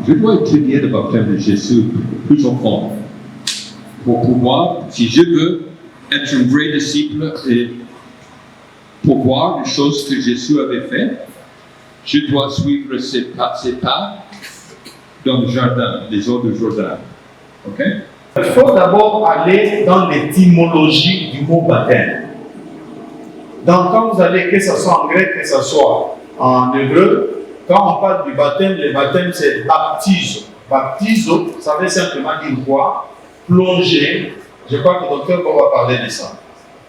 Je dois étudier le baptême de Jésus plus en fond pour pouvoir, si je veux être un vrai disciple et pour voir les choses que Jésus avait faites, je dois suivre ses pas dans le jardin, les eaux du Jourdain. Ok? Il faut d'abord aller dans l'étymologie du mot baptême. Donc, quand vous allez, que ce soit en grec, que ce soit en hébreu, quand on parle du baptême, le baptême c'est baptizo. Baptizo, ça veut simplement dire quoi? Plonger. Je crois que le docteur va parler de ça.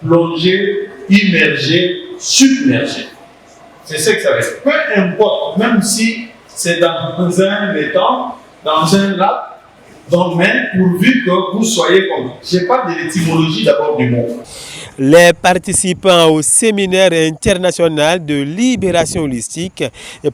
Plonger, immerger, submerger. C'est ce que ça veut dire. Peu importe, même si c'est dans un étang, dans un lac, donc même pourvu que vous soyez comme. Je parle de l'étymologie d'abord du mot. Les participants au séminaire international de libération holistique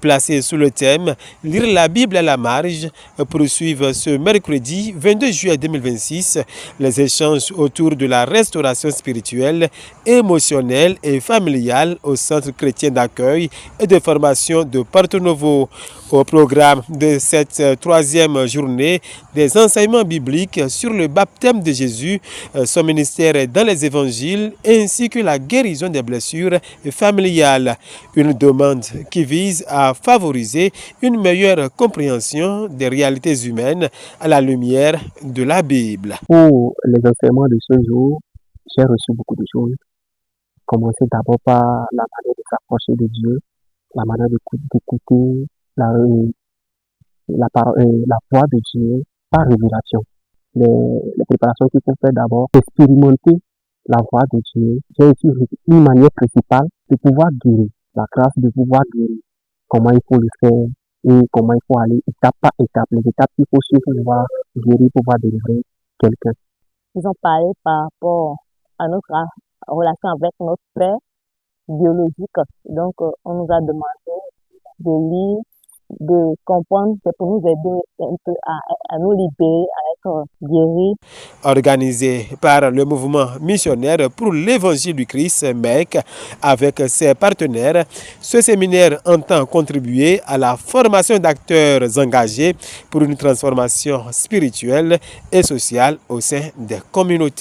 placé sous le thème « Lire la Bible à la marge » poursuivent ce mercredi 22 juillet 2026 les échanges autour de la restauration spirituelle, émotionnelle et familiale au Centre chrétien d'accueil et de formation de Porto Novo. Au programme de cette troisième journée, des enseignements bibliques sur le baptême de Jésus, son ministère dans les évangiles, ainsi que la guérison des blessures familiales. Une demande qui vise à favoriser une meilleure compréhension des réalités humaines à la lumière de la Bible. Pour les enseignements de ce jour, j'ai reçu beaucoup de choses. Commencer d'abord par la manière de s'approcher de Dieu, la manière d'écouter la voix de Dieu par révélation. Les préparations qu'il faut faire d'abord, expérimenter la voix de Dieu. J'ai aussi une manière principale de pouvoir guérir, la grâce de pouvoir guérir, comment il faut le faire et comment il faut aller étape par étape, les étapes qu'il faut suivre pour pouvoir guérir, pour pouvoir délivrer quelqu'un. Ils ont parlé par rapport à notre relation avec notre père biologique. Donc, on nous a demandé de lire, de comprendre, c'est pour nous aider un peu à nous libérer, à être guéris. Organisé par le mouvement missionnaire pour l'évangile du Christ, MEC, avec ses partenaires, ce séminaire entend contribuer à la formation d'acteurs engagés pour une transformation spirituelle et sociale au sein des communautés.